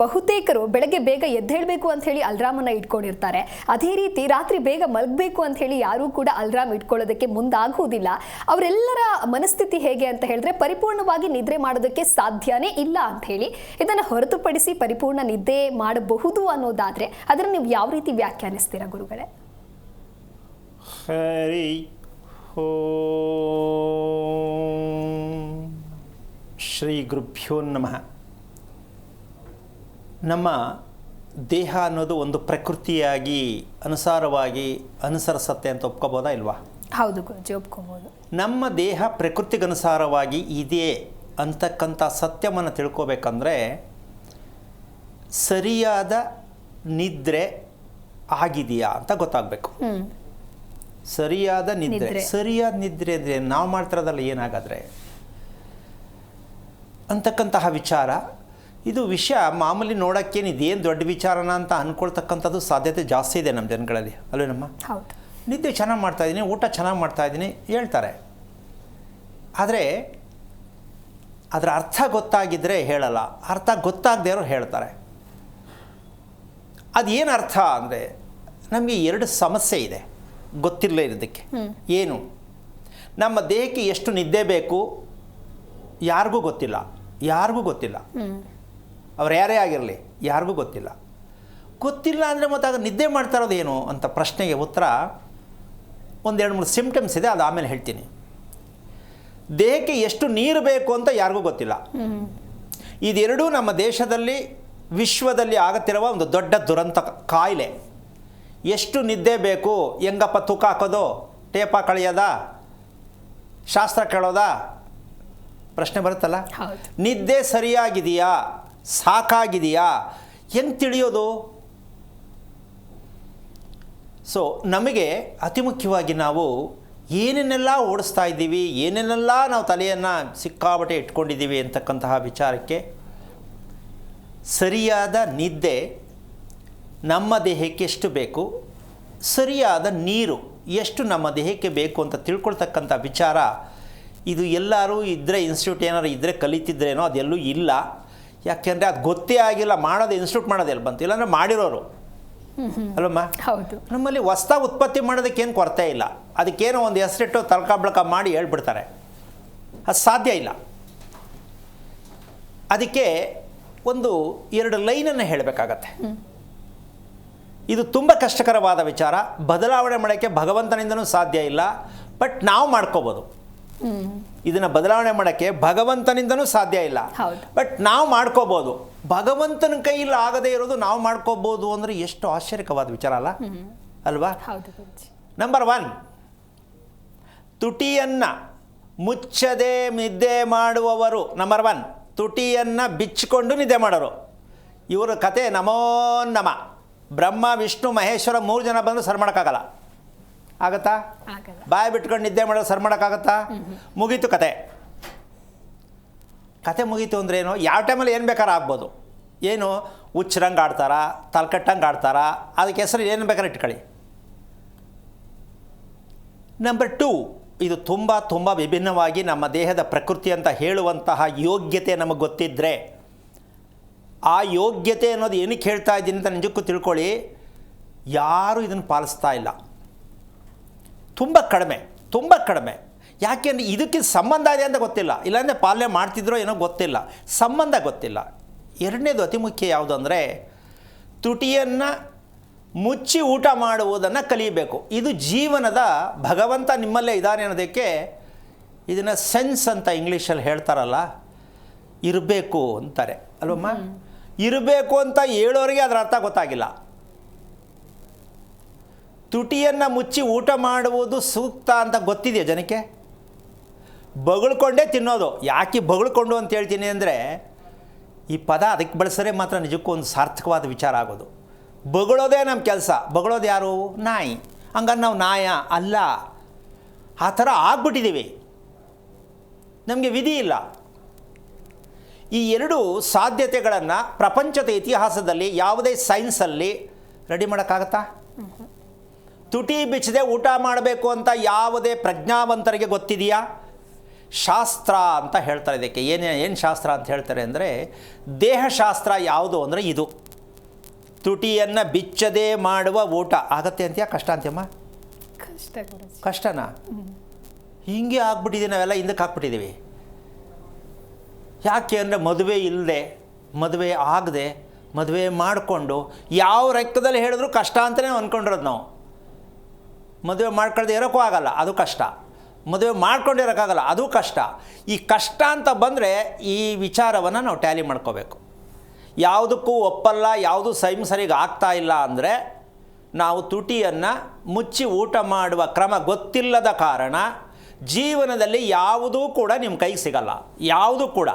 ಬಹುತೇಕರು ಬೆಳಗ್ಗೆ ಬೇಗ ಎದ್ದೇಳಬೇಕು ಅಂತ ಹೇಳಿ ಅಲ್ರಾಮನ್ನ ಇಟ್ಕೊಂಡಿರ್ತಾರೆ. ಅದೇ ರೀತಿ ರಾತ್ರಿ ಬೇಗ ಮಲಗಬೇಕು ಅಂತ ಹೇಳಿ ಯಾರೂ ಕೂಡ ಅಲ್ರಾಮ್ ಇಟ್ಕೊಳ್ಳೋದಕ್ಕೆ ಮುಂದಾಗುವುದಿಲ್ಲ. ಅವರೆಲ್ಲರ ಮನಸ್ಥಿತಿ ಹೇಗೆ ಅಂತ ಹೇಳಿದ್ರೆ ಪರಿಪೂರ್ಣವಾಗಿ ನಿದ್ರೆ ಮಾಡೋದಕ್ಕೆ ಸಾಧ್ಯನೇ ಇಲ್ಲ ಅಂತ ಹೇಳಿ. ಇದನ್ನು ಹೊರತುಪಡಿಸಿ ಪರಿಪೂರ್ಣ ನಿದ್ದೆ ಮಾಡಬಹುದು ಅನ್ನೋದಾದ್ರೆ ಅದನ್ನು ನೀವು ಯಾವ ರೀತಿ ವ್ಯಾಖ್ಯಾನಿಸ್ತೀರಾ ಗುರುಗಳೇ? ಹರಿ ಓಂ ಶ್ರೀ ಗುರುಭ್ಯೋ ನಮಃ. ನಮ್ಮ ದೇಹ ಅನ್ನೋದು ಒಂದು ಪ್ರಕೃತಿಯಾಗಿ ಅನುಸಾರವಾಗಿ ಅನುಸರಿಸತ್ತೆ ಅಂತ ಒಪ್ಕೋಬೋದಾ ಇಲ್ವಾ? ಹೌದು ಗುರುಜಿ, ಒಪ್ಕೋಬೋದು. ನಮ್ಮ ದೇಹ ಪ್ರಕೃತಿಗನುಸಾರವಾಗಿ ಇದೆ ಅಂತಕ್ಕಂಥ ಸತ್ಯವನ್ನು ತಿಳ್ಕೋಬೇಕಂದ್ರೆ ಸರಿಯಾದ ನಿದ್ರೆ ಆಗಿದೆಯಾ ಅಂತ ಗೊತ್ತಾಗಬೇಕು. ಸರಿಯಾದ ನಿದ್ರೆ ಅಂದರೆ ನಾವು ಮಾಡ್ತಿರೋದಲ್ಲ ಏನಾಗಾದರೆ ಅಂತಕ್ಕಂತಹ ವಿಚಾರ. ಇದು ವಿಷಯ ಮಾಮೂಲಿ ನೋಡೋಕ್ಕೇನು ಇದೇನು ದೊಡ್ಡ ವಿಚಾರನ ಅಂತ ಅಂದ್ಕೊಳ್ತಕ್ಕಂಥದ್ದು ಸಾಧ್ಯತೆ ಜಾಸ್ತಿ ಇದೆ ನಮ್ಮ ಜನಗಳಲ್ಲಿ, ಅಲ್ವೇನಮ್ಮ? ಹೌದು. ನಿದ್ದೆ ಚೆನ್ನಾಗಿ ಮಾಡ್ತಾಯಿದ್ದೀನಿ, ಊಟ ಚೆನ್ನಾಗಿ ಮಾಡ್ತಾಯಿದ್ದೀನಿ ಹೇಳ್ತಾರೆ. ಆದರೆ ಅದರ ಅರ್ಥ ಗೊತ್ತಾಗಿದ್ದರೆ ಹೇಳಲ್ಲ, ಅರ್ಥ ಗೊತ್ತಾಗದೇ ಇರೋರು ಹೇಳ್ತಾರೆ. ಅದೇನು ಅರ್ಥ ಅಂದರೆ ನಮಗೆ ಎರಡು ಸಮಸ್ಯೆ ಇದೆ ಗೊತ್ತಿರಲೇ ಇರೋದಕ್ಕೆ. ಏನು? ನಮ್ಮ ದೇಹಕ್ಕೆ ಎಷ್ಟು ನಿದ್ದೆ ಬೇಕು ಯಾರಿಗೂ ಗೊತ್ತಿಲ್ಲ. ಅವ್ರು ಯಾರೇ ಆಗಿರಲಿ ಯಾರಿಗೂ ಗೊತ್ತಿಲ್ಲ ಅಂದರೆ ಮತ್ತೆ ಆಗ ನಿದ್ದೆ ಮಾಡ್ತಾ ಇರೋದೇನು ಅಂತ ಪ್ರಶ್ನೆಗೆ ಉತ್ತರ ಒಂದೆರಡು ಮೂರು ಸಿಂಪ್ಟಮ್ಸ್ ಇದೆ, ಅದು ಆಮೇಲೆ ಹೇಳ್ತೀನಿ. ದೇಹಕ್ಕೆ ಎಷ್ಟು ನೀರು ಬೇಕು ಅಂತ ಯಾರಿಗೂ ಗೊತ್ತಿಲ್ಲ. ಇದೆರಡೂ ನಮ್ಮ ದೇಶದಲ್ಲಿ ವಿಶ್ವದಲ್ಲಿ ಆಗುತ್ತಿರುವ ಒಂದು ದೊಡ್ಡ ದುರಂತ ಕಾಯಿಲೆ. ಎಷ್ಟು ನಿದ್ದೆ ಬೇಕು, ಹೆಂಗಪ್ಪ ತೂಕ ಹಾಕೋದು, ಟೇಪ ಕಳೆಯೋದ, ಶಾಸ್ತ್ರ ಕೇಳೋದಾ ಪ್ರಶ್ನೆ ಬರುತ್ತಲ್ಲ. ನಿದ್ದೆ ಸರಿಯಾಗಿದೆಯಾ, ಸಾಕಾಗಿದೆಯಾ, ಹೆಂಗೆ ತಿಳಿಯೋದು? ಸೊ ನಮಗೆ ಅತಿ ಮುಖ್ಯವಾಗಿ ನಾವು ಏನೇನೆಲ್ಲ ಓಡಿಸ್ತಾ ಇದ್ದೀವಿ, ಏನೇನೆಲ್ಲ ನಾವು ತಲೆಯನ್ನು ಸಿಕ್ಕಾಬಟ್ಟೆ ಇಟ್ಕೊಂಡಿದ್ದೀವಿ ಅಂತಕ್ಕಂತಹ ವಿಚಾರಕ್ಕೆ ಸರಿಯಾದ ನಿದ್ದೆ ನಮ್ಮ ದೇಹಕ್ಕೆ ಎಷ್ಟು ಬೇಕು, ಸರಿಯಾದ ನೀರು ಎಷ್ಟು ನಮ್ಮ ದೇಹಕ್ಕೆ ಬೇಕು ಅಂತ ತಿಳ್ಕೊಳ್ತಕ್ಕಂಥ ವಿಚಾರ. ಇದು ಎಲ್ಲರೂ ಇದ್ದರೆ ಇನ್ಸ್ಟಿಟ್ಯೂಟ್ ಏನಾದ್ರು ಇದ್ದರೆ ಕಲಿತಿದ್ರೇನೋ, ಅದೆಲ್ಲೂ ಇಲ್ಲ. ಯಾಕೆಂದರೆ ಅದು ಗೊತ್ತೇ ಆಗಿಲ್ಲ. ಮಾಡೋದು ಇನ್ಸ್ಟಿಟ್ಯೂಟ್ ಮಾಡೋದೆಲ್ಲ ಬಂತು, ಇಲ್ಲಾಂದರೆ ಮಾಡಿರೋರು ಅಲ್ಲಮ್ಮ. ಹೌದು. ನಮ್ಮಲ್ಲಿ ಹೊಸ್ದಾಗಿ ಉತ್ಪತ್ತಿ ಮಾಡೋದಕ್ಕೇನು ಕೊರತೆ ಇಲ್ಲ. ಅದಕ್ಕೇನೋ ಒಂದು ಹೆಸರಿಟ್ಟು ತಳ್ಕ ಬಳಕ ಮಾಡಿ ಹೇಳ್ಬಿಡ್ತಾರೆ, ಅದು ಸಾಧ್ಯ ಇಲ್ಲ. ಅದಕ್ಕೆ ಒಂದು ಎರಡು ಲೈನನ್ನು ಹೇಳಬೇಕಾಗತ್ತೆ. ಇದು ತುಂಬ ಕಷ್ಟಕರವಾದ ವಿಚಾರ. ಬದಲಾವಣೆ ಮಾಡೋಕ್ಕೆ ಭಗವಂತನಿಂದನೂ ಸಾಧ್ಯ ಇಲ್ಲ, ಬಟ್ ನಾವು ಮಾಡ್ಕೋಬೋದು. ಇದನ್ನು ಬದಲಾವಣೆ ಮಾಡೋಕ್ಕೆ ಭಗವಂತನಿಂದನೂ ಸಾಧ್ಯ ಇಲ್ಲ, ಬಟ್ ನಾವು ಮಾಡ್ಕೋಬೋದು. ಭಗವಂತನ ಕೈಯಲ್ಲಿ ಆಗದೇ ಇರೋದು ನಾವು ಮಾಡ್ಕೋಬೋದು ಅಂದರೆ ಎಷ್ಟು ಆಶ್ಚರ್ಯಕವಾದ ವಿಚಾರ ಅಲ್ವಾ? ನಂಬರ್ 1, ತುಟಿಯನ್ನು ಮುಚ್ಚದೆ ನಿದ್ದೆ ಮಾಡುವವರು. ನಂಬರ್ 1, ತುಟಿಯನ್ನು ಬಿಚ್ಚಿಕೊಂಡು ನಿದ್ದೆ ಮಾಡೋರು. ಇವರ ಕತೆ ನಮೋ ನಮ. ಬ್ರಹ್ಮ ವಿಷ್ಣು ಮಹೇಶ್ವರ 3 ಜನ ಬಂದು ಸರ್ ಮಾಡೋಕ್ಕಾಗಲ್ಲ. ಆಗತ್ತಾ? ಬಾಯಿ ಬಿಟ್ಕೊಂಡು ನಿದ್ದೆ ಮಾಡೋದು ಸರ್ ಮಾಡೋಕ್ಕಾಗತ್ತಾ? ಮುಗೀತು ಕತೆ ಮುಗೀತು ಅಂದ್ರೆ ಏನು? ಯಾವ ಟೈಮಲ್ಲಿ ಏನು ಬೇಕಾದ್ರೆ ಆಗ್ಬೋದು. ಏನು ಹುಚ್ಚರಂಗೆ ಆಡ್ತಾರ, ತಲೆಕಟ್ಟಂಗೆ ಆಡ್ತಾರ, ಅದಕ್ಕೆ ಹೆಸರು ಏನು ಬೇಕಾದ್ರೆ ಇಟ್ಕೊಳ್ಳಿ. ನಂಬರ್ 2, ಇದು ತುಂಬ ತುಂಬ ವಿಭಿನ್ನವಾಗಿ ನಮ್ಮ ದೇಹದ ಪ್ರಕೃತಿ ಅಂತ ಹೇಳುವಂತಹ ಯೋಗ್ಯತೆ ನಮಗೆ ಗೊತ್ತಿದ್ದರೆ, ಆ ಯೋಗ್ಯತೆ ಅನ್ನೋದು ಏನಕ್ಕೆ ಹೇಳ್ತಾ ಇದ್ದೀನಿ ಅಂತ ನಿಜಕ್ಕೂ ತಿಳ್ಕೊಳ್ಳಿ. ಯಾರೂ ಇದನ್ನು ಪಾಲಿಸ್ತಾ ಇಲ್ಲ, ತುಂಬ ಕಡಿಮೆ. ಯಾಕೆಂದರೆ ಇದಕ್ಕೆ ಸಂಬಂಧ ಇದೆ ಅಂತ ಗೊತ್ತಿಲ್ಲ, ಇಲ್ಲಾಂದರೆ ಪಾಲನೆ ಮಾಡ್ತಿದ್ರೋ ಏನೋ ಗೊತ್ತಿಲ್ಲ, ಸಂಬಂಧ ಗೊತ್ತಿಲ್ಲ. ಎರಡನೇದು ಅತಿ ಮುಖ್ಯ ಯಾವುದು ಅಂದರೆ ತುಟಿಯನ್ನು ಮುಚ್ಚಿ ಊಟ ಮಾಡುವುದನ್ನು ಕಲಿಯಬೇಕು. ಇದು ಜೀವನದ ಭಗವಂತ ನಿಮ್ಮಲ್ಲೇ ಇದ್ದಾನೆ ಅನ್ನೋದಕ್ಕೆ ಇದನ್ನು ಸೆನ್ಸ್ ಅಂತ ಇಂಗ್ಲೀಷಲ್ಲಿ ಹೇಳ್ತಾರಲ್ಲ, ಇರಬೇಕು ಅಂತಾರೆ ಅಲ್ವಮ್ಮ. ಇರಬೇಕು ಅಂತ ಹೇಳೋರಿಗೆ ಅದರ ಅರ್ಥ ಗೊತ್ತಾಗಿಲ್ಲ. ತುಟಿಯನ್ನು ಮುಚ್ಚಿ ಊಟ ಮಾಡುವುದು ಸೂಕ್ತ ಅಂತ ಗೊತ್ತಿದೆಯಾ ಜನಕ್ಕೆ? ಬಗಳ್ಕೊಂಡೇ ತಿನ್ನೋದು. ಯಾಕೆ ಬಗಳ್ಕೊಂಡು ಅಂತ ಹೇಳ್ತೀನಿ ಅಂದರೆ, ಈ ಪದ ಅದಕ್ಕೆ ಬಳಸರೆ ಮಾತ್ರ ನಿಜಕ್ಕೂ ಒಂದು ಸಾರ್ಥಕವಾದ ವಿಚಾರ ಆಗೋದು. ಬಗಳೋದೇ ನಮ್ಮ ಕೆಲಸ. ಬಗಳೋದು ಯಾರು? ನಾಯಿ. ಹಂಗಂದು ನಾವು ನಾಯ ಅಲ್ಲ, ಆ ಥರ ಆಗ್ಬಿಟ್ಟಿದ್ದೀವಿ. ನಮಗೆ ವಿಧಿ ಇಲ್ಲ. ಈ ಎರಡು ಸಾಧ್ಯತೆಗಳನ್ನು ಪ್ರಪಂಚದ ಇತಿಹಾಸದಲ್ಲಿ ಯಾವುದೇ ಸೈನ್ಸಲ್ಲಿ ರೆಡಿ ಮಾಡೋಕ್ಕಾಗತ್ತಾ? ತುಟಿ ಬಿಚ್ಚದೆ ಊಟ ಮಾಡಬೇಕು ಅಂತ ಯಾವುದೇ ಪ್ರಜ್ಞಾವಂತರಿಗೆ ಗೊತ್ತಿದೆಯಾ? ಶಾಸ್ತ್ರ ಅಂತ ಹೇಳ್ತಾರೆ. ಇದಕ್ಕೆ ಏನು ಶಾಸ್ತ್ರ ಅಂತ ಹೇಳ್ತಾರೆ ಅಂದರೆ, ದೇಹಶಾಸ್ತ್ರ ಯಾವುದು ಅಂದರೆ ಇದು. ತುಟಿಯನ್ನು ಬಿಚ್ಚದೇ ಮಾಡುವ ಊಟ ಆಗತ್ತೆ ಅಂತೀಯ, ಕಷ್ಟ ಅಂತೀಯಮ್ಮ? ಕಷ್ಟ ಗುರೂಜಿ. ಕಷ್ಟನಾ? ಹೀಗೆ ಆಗ್ಬಿಟ್ಟಿದ್ದೀವಿ ನಾವೆಲ್ಲ, ಹಿಂದಕ್ಕೆ ಹಾಕ್ಬಿಟ್ಟಿದ್ದೀವಿ. ಯಾಕೆ ಅಂದರೆ ಮದುವೆ ಇಲ್ಲದೆ, ಮದುವೆ ಆಗದೆ, ಮದುವೆ ಮಾಡಿಕೊಂಡು ಯಾವ ಲೆಕ್ಕದಲ್ಲಿ ಹೇಳಿದ್ರು ಕಷ್ಟ ಅಂತಲೇ ಅಂದ್ಕೊಂಡಿರೋದು ನಾವು. ಮದುವೆ ಮಾಡ್ಕೊಳ್ದೆ ಇರೋಕ್ಕೂ ಆಗಲ್ಲ, ಅದು ಕಷ್ಟ. ಮದುವೆ ಮಾಡ್ಕೊಂಡಿರೋಕ್ಕಾಗಲ್ಲ, ಅದು ಕಷ್ಟ. ಈ ಕಷ್ಟ ಅಂತ ಬಂದರೆ ಈ ವಿಚಾರವನ್ನು ನಾವು ಟ್ಯಾಲಿ ಮಾಡ್ಕೋಬೇಕು. ಯಾವುದಕ್ಕೂ ಒಪ್ಪಲ್ಲ, ಯಾವುದು ಸರಿಗೆ ಆಗ್ತಾ ಇಲ್ಲ ಅಂದರೆ ನಾವು ತುಟಿಯನ್ನು ಮುಚ್ಚಿ ಊಟ ಮಾಡುವ ಕ್ರಮ ಗೊತ್ತಿಲ್ಲದ ಕಾರಣ ಜೀವನದಲ್ಲಿ ಯಾವುದೂ ಕೂಡ ನಿಮ್ಮ ಕೈಗೆ ಸಿಗಲ್ಲ, ಯಾವುದೂ ಕೂಡ.